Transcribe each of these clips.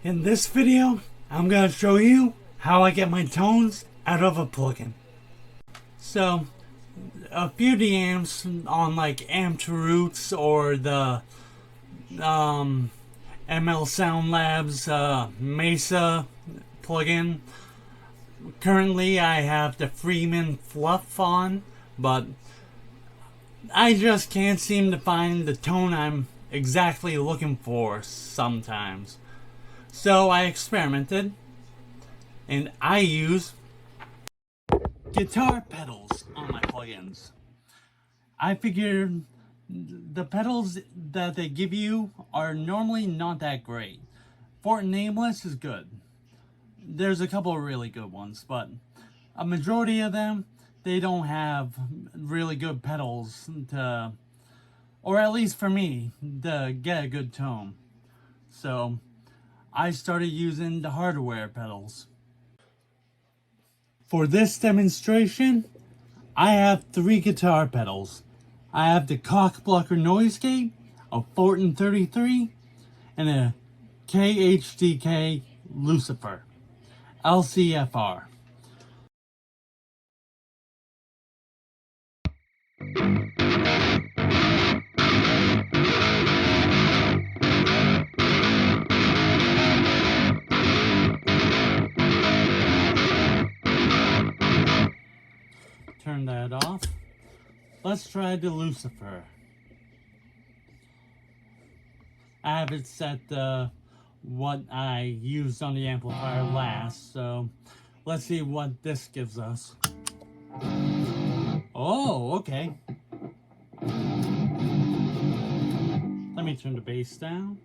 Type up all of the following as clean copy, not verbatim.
In this video, I'm going to show you how I get my tones out of a plugin. So, a few DMs on like Amped Roots or the ML Sound Labs Mesa plugin. Currently, I have the Freeman Fluff on, but I just can't seem to find the tone I'm exactly looking for sometimes. So I experimented, and I use guitar pedals on my plugins. I figured the pedals that they give you are normally not that great. Fort Nameless is good. There's a couple of really good ones, but a majority of them, they don't have really good pedals to, or at least for me, to get a good tone. So I started using the hardware pedals. For this demonstration, I have 3 guitar pedals. I have the Cockblocker Noise Gate, a Fortin 33, and a KHDK Lucifer, LCFR. Turn that off. Let's try the Lucifer. I have it set to what I used on the amplifier last, so let's see what this gives us. Oh, okay. Let me turn the bass down.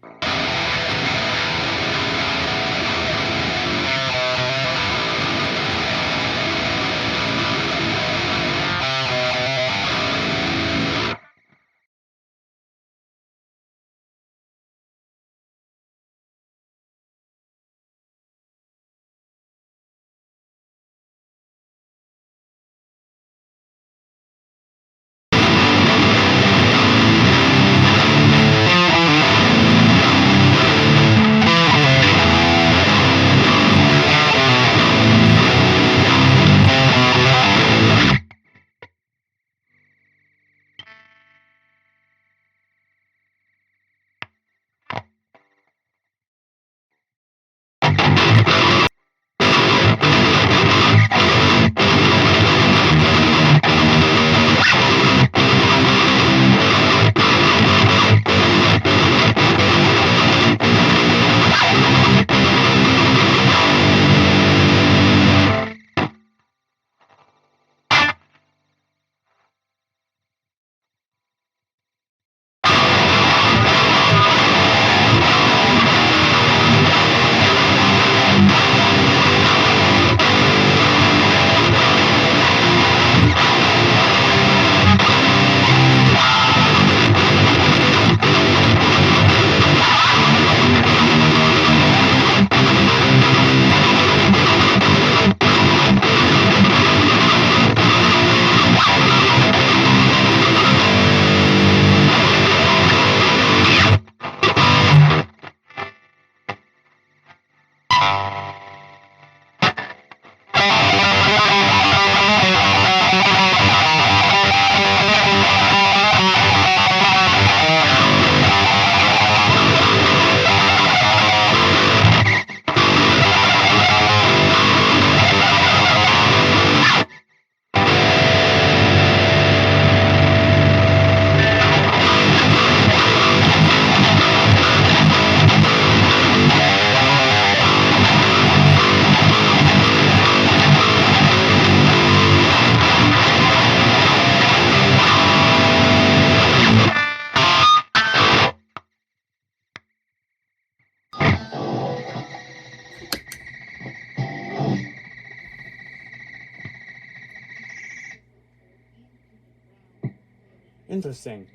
Interesting.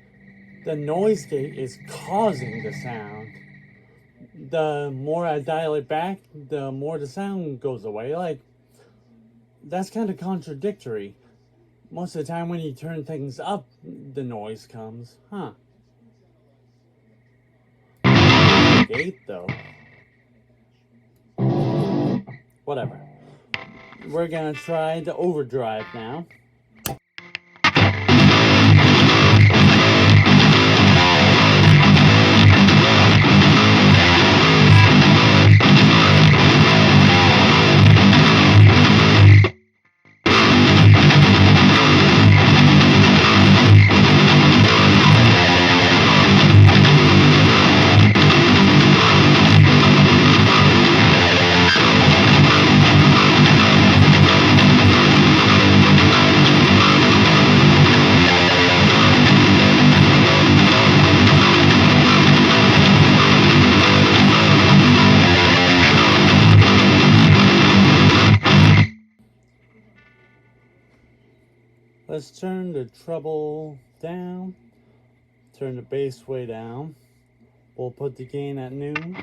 The noise gate is causing the sound. The more I dial it back, the more the sound goes away. Like, that's kind of contradictory. Most of the time when you turn things up, the noise comes. Huh. Gate, though. Whatever. We're gonna try the overdrive now. Let's turn the treble down, turn the bass way down. We'll put the gain at noon.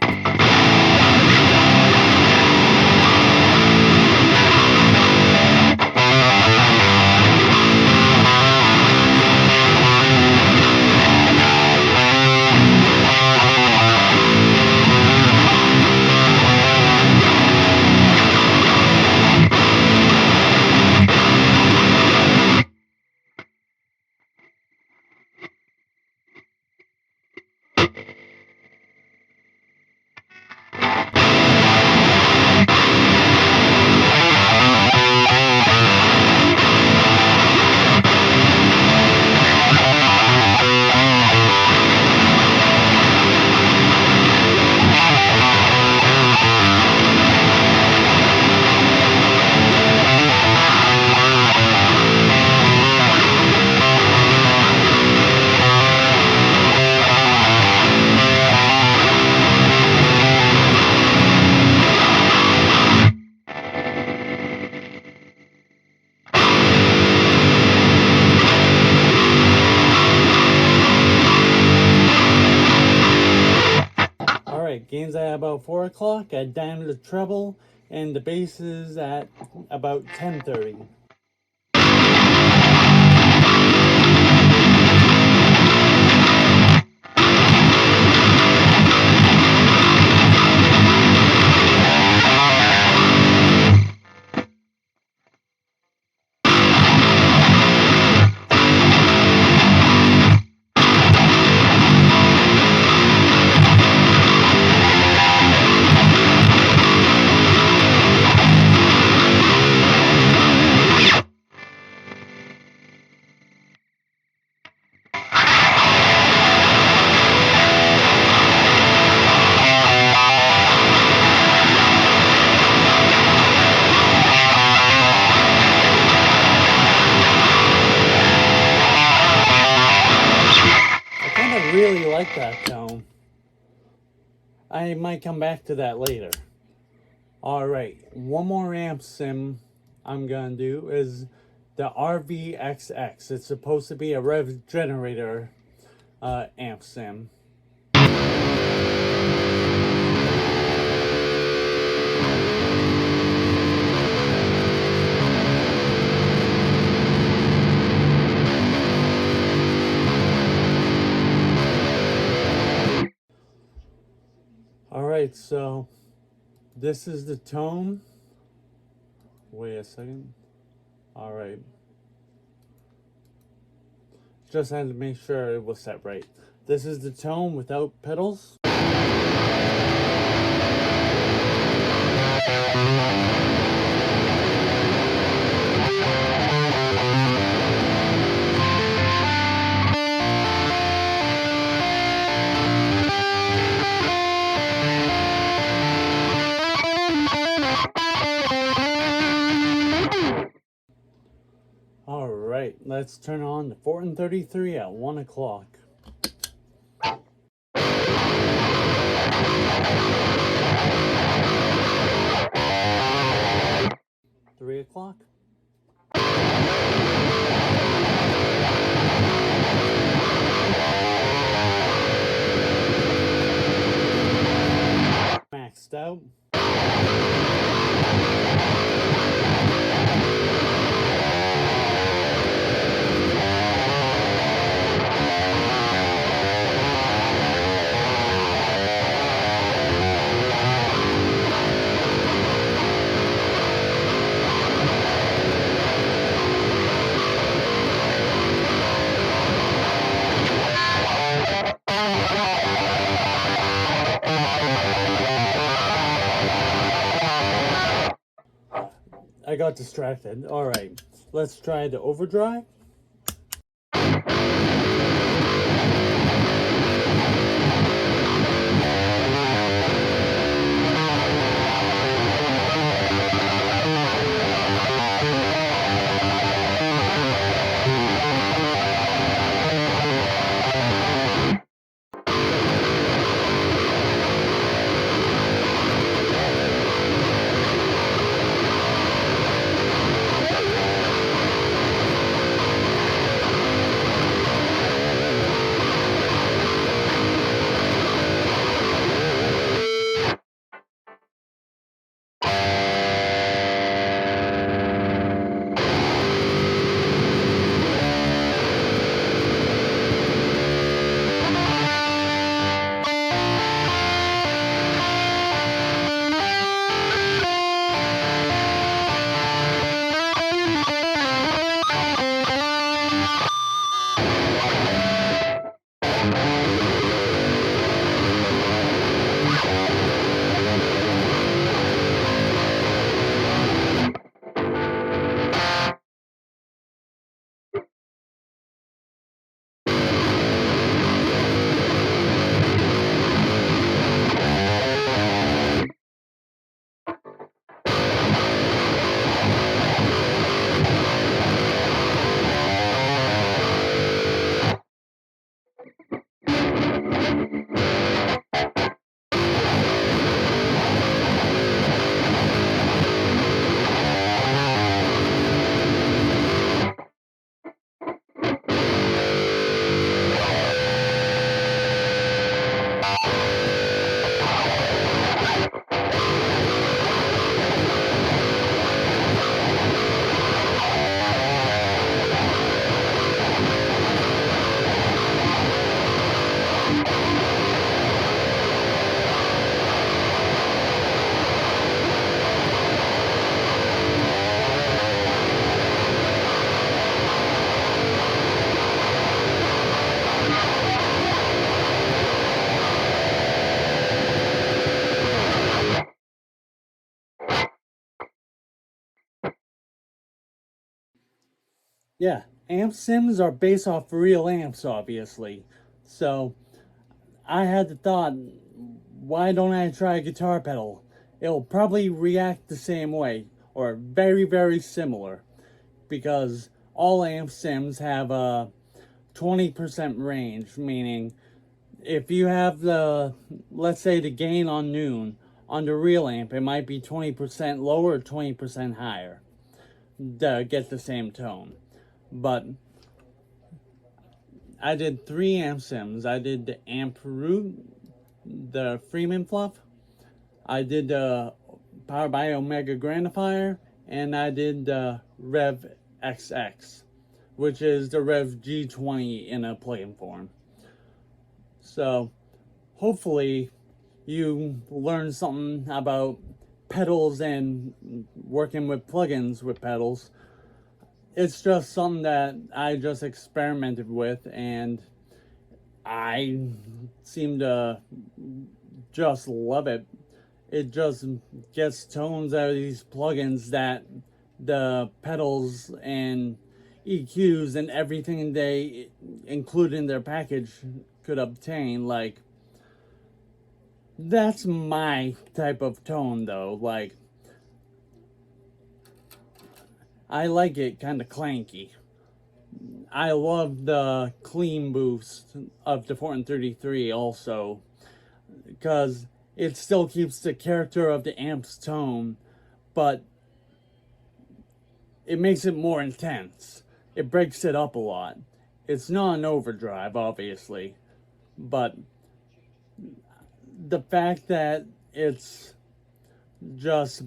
Gain's at about 4 o'clock. I dammed the treble, and the bass is at about 10:30. Really like that tone. I might come back to that later. Alright, one more amp sim I'm gonna do is the RVXX. It's supposed to be a rev generator amp sim. Alright, so this is the tone. Wait a second. Alright. Just had to make sure it was set right. This is the tone without pedals. Alright, let's turn on the 433 at 1 o'clock. $3 o'clock. Maxed out. I got distracted. Alright, let's try the overdrive. Yeah, amp sims are based off real amps, obviously. So I had the thought, why don't I try a guitar pedal? It'll probably react the same way, or very, very similar, because all amp sims have a 20% range, meaning if you have the, let's say the gain on noon, on the real amp, it might be 20% lower or 20% higher to get the same tone. But I did 3 amp sims. I did the amp root, the Freeman fluff, I did the Power by Omega Grandifier, and I did the Rev XX, which is the Rev G20 in a plugin form. So hopefully you learn something about pedals and working with plugins with pedals. It's just something that I just experimented with, and I seem to just love it. It just gets tones out of these plugins that the pedals and EQs and everything they include in their package could obtain. Like, that's my type of tone though. Like, I like it kind of clanky. I love the clean boost of the 433 also, because it still keeps the character of the amp's tone, but it makes it more intense. It breaks it up a lot. It's not an overdrive, obviously, but the fact that it's just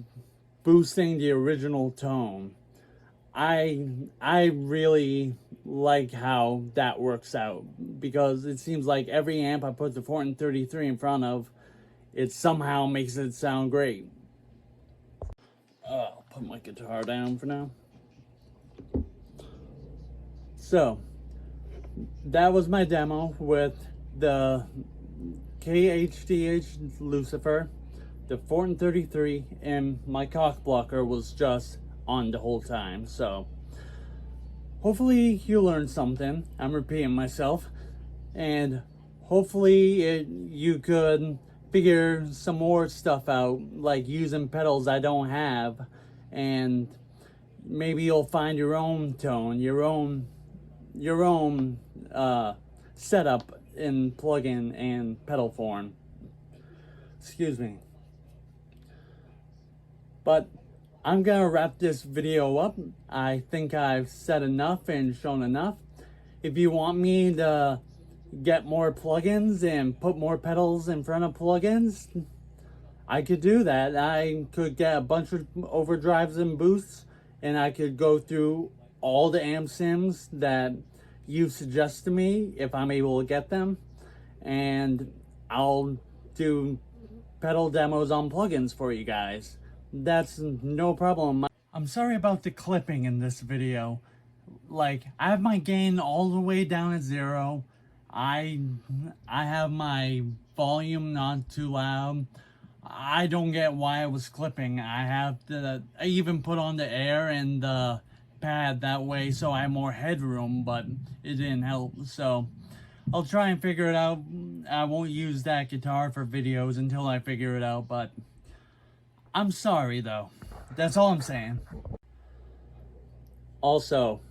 boosting the original tone, I really like how that works out, because it seems like every amp I put the 433 in front of, it somehow makes it sound great. I'll put my guitar down for now. So that was my demo with the KHDH Lucifer, the 433, and my cock blocker was just on the whole time. So hopefully you learned something. I'm repeating myself. And hopefully you could figure some more stuff out, like using pedals I don't have, and maybe you'll find your own tone, your own setup in plugin and pedal form. Excuse me. But I'm gonna wrap this video up. I think I've said enough and shown enough. If you want me to get more plugins and put more pedals in front of plugins, I could do that. I could get a bunch of overdrives and boosts, and I could go through all the amp sims that you suggest to me if I'm able to get them, and I'll do pedal demos on plugins for you guys. That's no problem. I'm sorry about the clipping in this video. Like, I have my gain all the way down at 0. I have my volume not too loud. I don't get why I was clipping. I even put on the air and the pad that way so I have more headroom, but it didn't help. So I'll try and figure it out. I won't use that guitar for videos until I figure it out, but I'm sorry though. That's all I'm saying. Also,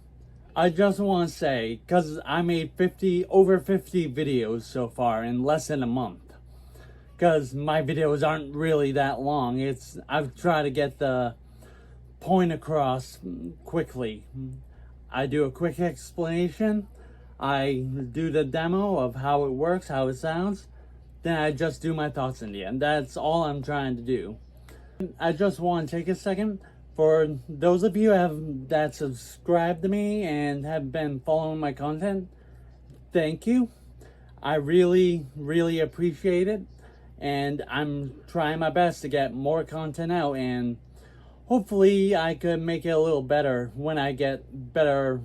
I just want to say, because I made over 50 videos so far in less than a month. Because my videos aren't really that long. I've tried to get the point across quickly. I do a quick explanation. I do the demo of how it works, how it sounds. Then I just do my thoughts in the end. That's all I'm trying to do. I just want to take a second. For those of you that subscribe to me and have been following my content, thank you. I really, really appreciate it. And I'm trying my best to get more content out, and hopefully I could make it a little better when I get better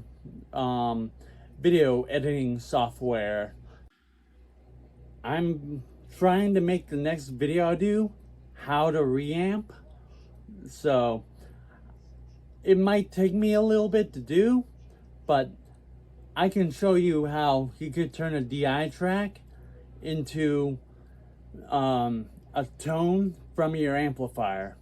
video editing software. I'm trying to make the next video I do how to reamp, so it might take me a little bit to do, but I can show you how you could turn a DI track into a tone from your amplifier.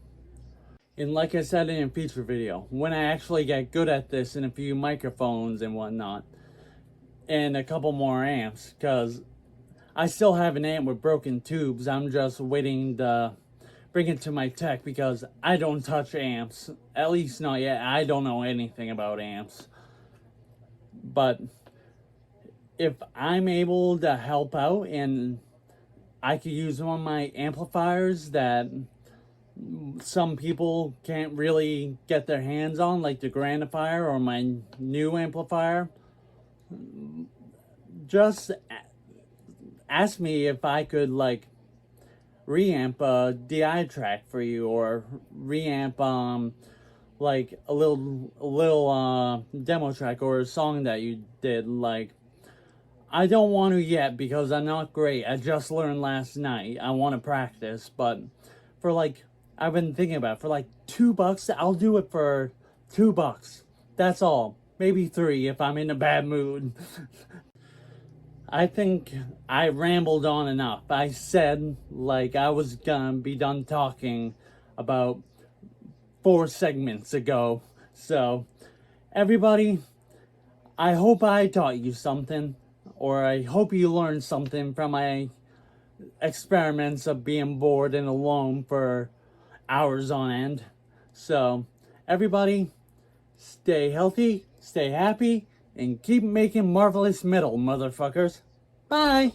And like I said in a feature video, when I actually get good at this in a few microphones and whatnot, and a couple more amps, because I still have an amp with broken tubes. I'm just waiting to bring it to my tech because I don't touch amps, at least not yet. I don't know anything about amps. But if I'm able to help out and I could use one of my amplifiers that some people can't really get their hands on, like the Grandifier or my new amplifier, just ask me if I could like reamp a DI track for you, or reamp like a little demo track or a song that you did. Like, I don't want to yet because I'm not great. I just learned last night. I want to practice, but for like, I've been thinking about it, for like $2, I'll do it for $2. That's all. Maybe 3 if I'm in a bad mood. I think I rambled on enough. I said like I was gonna be done talking about 4 segments ago. So, everybody, I hope I taught you something, or I hope you learned something from my experiments of being bored and alone for hours on end. So, everybody, stay healthy, stay happy, and keep making marvelous metal, motherfuckers. Bye!